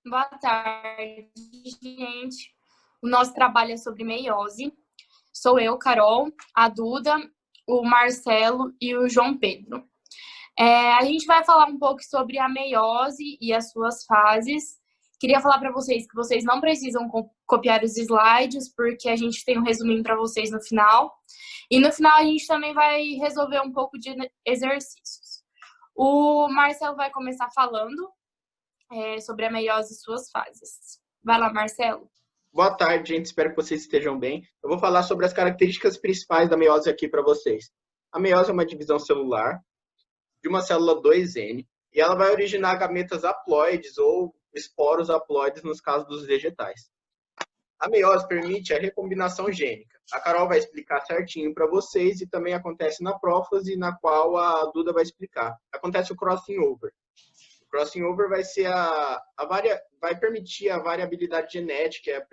Boa tarde, gente. O nosso trabalho é sobre meiose. Sou eu, Carol, a Duda, o Marcelo e o João Pedro. A gente vai falar um pouco sobre a meiose e as suas fases. Queria falar para vocês que vocês não precisam copiar os slides, porque a gente tem um resuminho para vocês no final. E no final a gente também vai resolver um pouco de exercícios. O Marcelo vai começar falando sobre a meiose e suas fases. Vai lá, Marcelo. Boa tarde, gente. Espero que vocês estejam bem. Eu vou falar sobre as características principais da meiose aqui para vocês. A meiose é uma divisão celular de uma célula 2N e ela vai originar gametas haploides ou esporos haploides nos casos dos vegetais. A meiose permite a recombinação gênica. A Carol vai explicar certinho para vocês e também acontece na prófase, na qual a Duda vai explicar. Acontece o crossing over. O crossing over vai permitir a variabilidade genética e a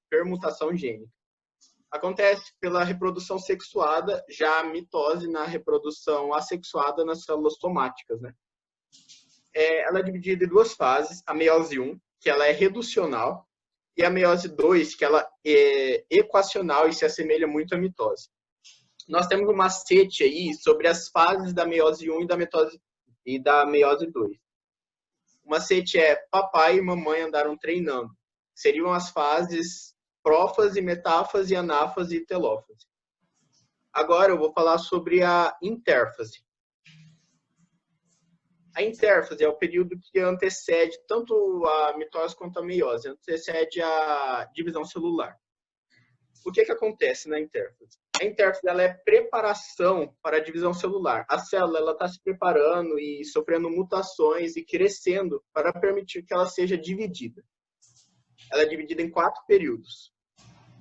permutação gênica. Acontece pela reprodução sexuada, já a mitose na reprodução assexuada nas células somáticas, né? Ela é dividida em duas fases, a meiose 1, que ela é reducional, e a meiose 2, que ela é equacional e se assemelha muito à mitose. Nós temos um macete aí sobre as fases da meiose 1 e da meiose 2. O macete é papai e mamãe andaram treinando. Seriam as fases prófase, metáfase, anáfase e telófase. Agora eu vou falar sobre a intérfase. A intérfase é o período que antecede tanto a mitose quanto a meiose, antecede a divisão celular. O que acontece na intérfase? A intérfase ela é preparação para a divisão celular. A célula está se preparando e sofrendo mutações e crescendo para permitir que ela seja dividida. Ela é dividida em 4 períodos.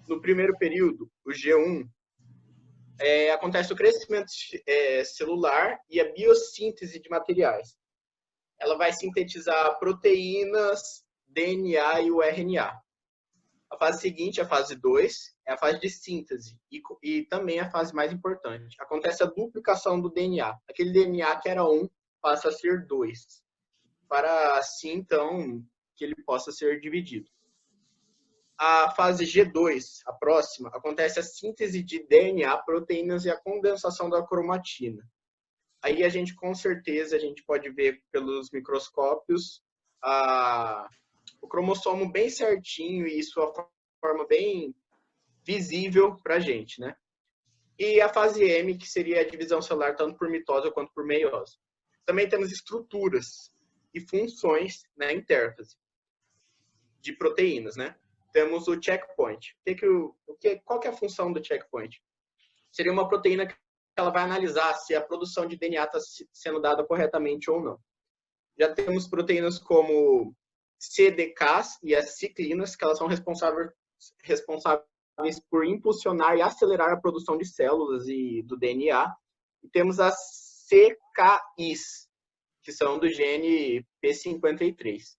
No primeiro período, o G1, acontece o crescimento celular e a biossíntese de materiais. Ela vai sintetizar proteínas, DNA e o RNA. A fase seguinte, a fase 2, é a fase de síntese e também a fase mais importante. Acontece a duplicação do DNA. Aquele DNA que era 1 passa a ser 2, para assim, então, que ele possa ser dividido. A fase G2, a próxima, acontece a síntese de DNA, proteínas e a condensação da cromatina. Aí a gente, com certeza, a gente pode ver pelos microscópios o cromossomo bem certinho e sua forma bem visível para a gente, né? E a fase M, que seria a divisão celular tanto por mitose quanto por meiose. Também temos estruturas e funções na intérfase de proteínas, né? Temos o checkpoint. Qual que é a função do checkpoint? Seria uma proteína que ela vai analisar se a produção de DNA está sendo dada corretamente ou não. Já temos proteínas como CDKs e as ciclinas, que elas são responsáveis por impulsionar e acelerar a produção de células e do DNA. E temos as CKIs, que são do gene P53.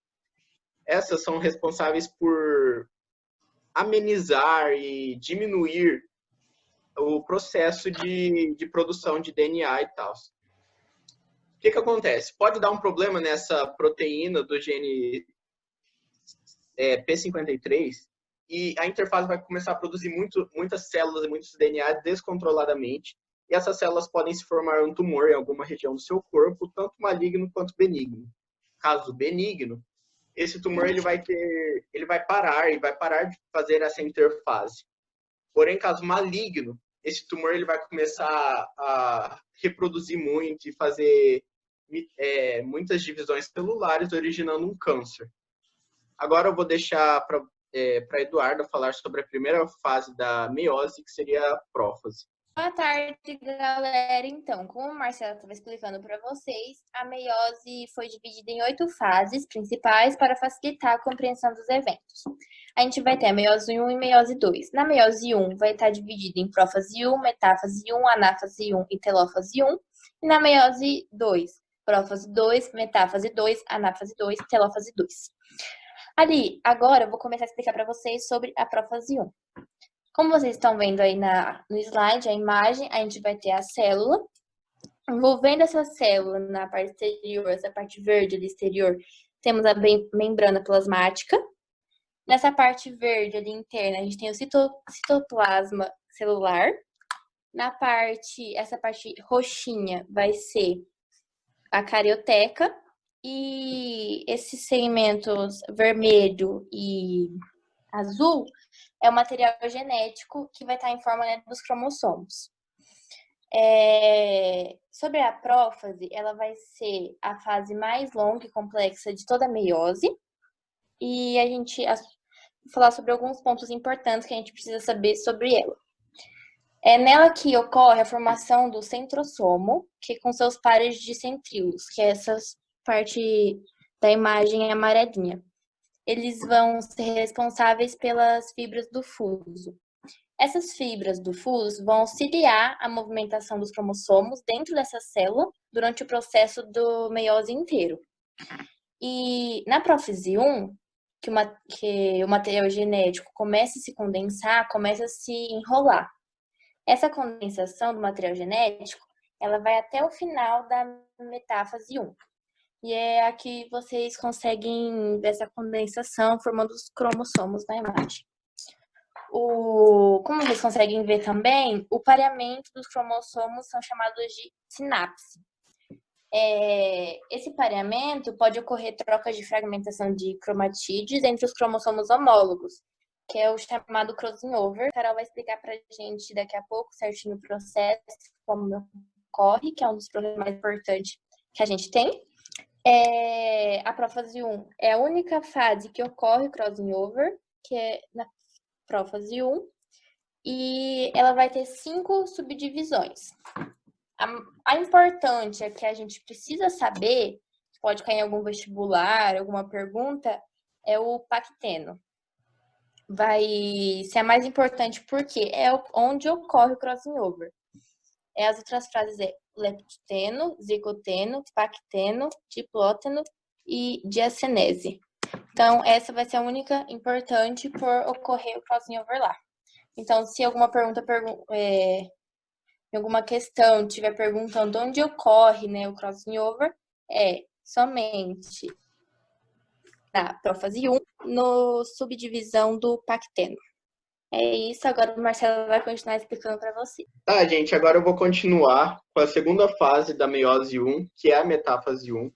Essas são responsáveis por amenizar e diminuir o processo de produção de DNA e tal. O que acontece? Pode dar um problema nessa proteína do gene P53 e a interfase vai começar a produzir muitas células e muitos DNA descontroladamente, e essas células podem se formar um tumor em alguma região do seu corpo, tanto maligno quanto benigno. Caso benigno, esse tumor ele vai parar de fazer essa interfase. Porém, caso maligno, esse tumor ele vai começar a reproduzir muito e fazer muitas divisões celulares, originando um câncer. Agora eu vou deixar para Eduarda falar sobre a primeira fase da meiose, que seria a prófase. Boa tarde, galera. Então, como o Marcelo estava explicando para vocês, a meiose foi dividida em 8 fases principais para facilitar a compreensão dos eventos. A gente vai ter a meiose 1 e meiose 2. Na meiose 1 vai estar dividida em prófase 1, metáfase 1, anáfase 1 e telófase 1. E na meiose 2, prófase 2, metáfase 2, anáfase 2 e telófase 2. Ali, agora eu vou começar a explicar para vocês sobre a prófase 1. Como vocês estão vendo aí no slide, a imagem, a gente vai ter a célula. Envolvendo essa célula na parte exterior, essa parte verde do exterior, temos a membrana plasmática. Nessa parte verde ali interna, a gente tem o citoplasma celular. Essa parte roxinha vai ser a carioteca. E esses segmentos vermelho e azul é o material genético que vai estar em forma, né, dos cromossomos. Sobre a prófase, ela vai ser a fase mais longa e complexa de toda a meiose. E a gente vai falar sobre alguns pontos importantes que a gente precisa saber sobre ela. É nela que ocorre a formação do centrosomo, que com seus pares de centríolos, que é essa parte da imagem amarelinha. Eles vão ser responsáveis pelas fibras do fuso. Essas fibras do fuso vão auxiliar a movimentação dos cromossomos dentro dessa célula durante o processo do meiose inteiro. E na prófise 1, que o material genético começa a se condensar, começa a se enrolar. Essa condensação do material genético, ela vai até o final da metáfase 1. E é aqui vocês conseguem ver essa condensação formando os cromossomos na imagem. Como vocês conseguem ver também, o pareamento dos cromossomos são chamados de sinapse. Esse pareamento pode ocorrer troca de fragmentação de cromatídeos entre os cromossomos homólogos, que é o chamado crossing over. A Carol vai explicar pra gente daqui a pouco certinho o processo, como ocorre, que é um dos problemas mais importantes que a gente tem. A prófase 1 é a única fase que ocorre o crossing over, que é na prófase 1, e ela vai ter 5 subdivisões. A importante é que a gente precisa saber, pode cair em algum vestibular, alguma pergunta, é o pacteno. Vai ser a mais importante porque é onde ocorre o crossing over. As outras frases é lepteno, zigoteno, pacteno, diplóteno e diacenese. Então, essa vai ser a única importante por ocorrer o crossing over lá. Então, se alguma pergunta, alguma questão estiver perguntando onde ocorre, né, o crossing over, é somente na prófase 1, no subdivisão do pacteno. É isso, agora o Marcelo vai continuar explicando para você. Tá, gente, agora eu vou continuar com a segunda fase da meiose 1, que é a metáfase 1. O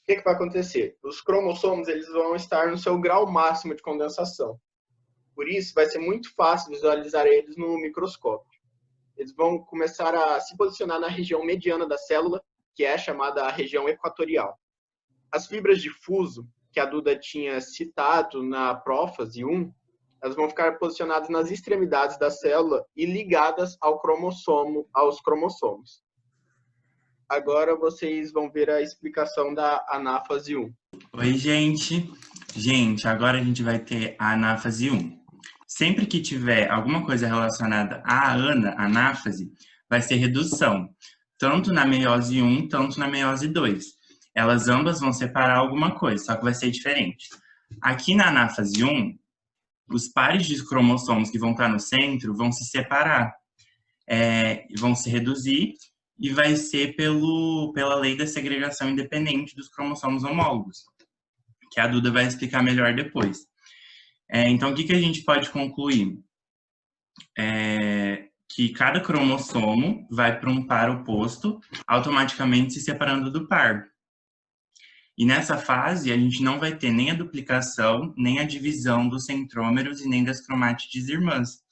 que vai acontecer? Os cromossomos eles vão estar no seu grau máximo de condensação. Por isso, vai ser muito fácil visualizar eles no microscópio. Eles vão começar a se posicionar na região mediana da célula, que é chamada a região equatorial. As fibras de fuso, que a Duda tinha citado na prófase 1, elas vão ficar posicionadas nas extremidades da célula e ligadas aos cromossomos. Agora vocês vão ver a explicação da anáfase 1. Oi, gente. Gente, agora a gente vai ter a anáfase 1. Sempre que tiver alguma coisa relacionada à anáfase, vai ser redução, tanto na meiose 1, tanto na meiose 2. Elas ambas vão separar alguma coisa, só que vai ser diferente. Aqui na anáfase 1, os pares de cromossomos que vão estar no centro vão se separar, vão se reduzir, e vai ser pela lei da segregação independente dos cromossomos homólogos, que a Duda vai explicar melhor depois. Então, o que a gente pode concluir? Que cada cromossomo vai para um par oposto, automaticamente se separando do par. E nessa fase, a gente não vai ter nem a duplicação, nem a divisão dos centrômeros e nem das cromátides irmãs.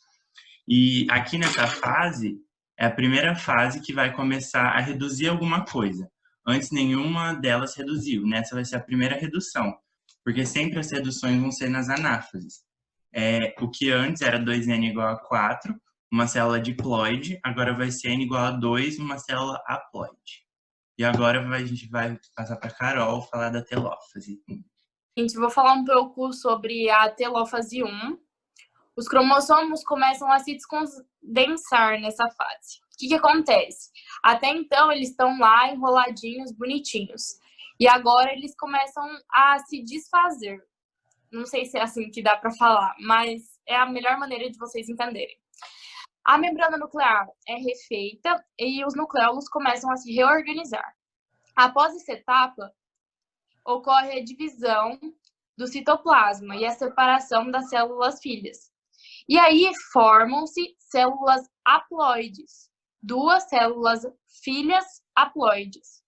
E aqui nessa fase, é a primeira fase que vai começar a reduzir alguma coisa. Antes, nenhuma delas reduziu. Nessa vai ser a primeira redução, porque sempre as reduções vão ser nas anáfases. O que antes era 2N igual a 4, uma célula diploide, agora vai ser N igual a 2, uma célula haploide. E agora a gente vai passar para a Carol falar da telófase. Gente, vou falar um pouco sobre a telófase 1. Os cromossomos começam a se descondensar nessa fase. O que acontece? Até então, eles estão lá enroladinhos, bonitinhos. E agora eles começam a se desfazer. Não sei se é assim que dá para falar, mas é a melhor maneira de vocês entenderem. A membrana nuclear é refeita e os nucleolos começam a se reorganizar. Após essa etapa, ocorre a divisão do citoplasma e a separação das células filhas. E aí formam-se células haploides, duas células filhas haploides.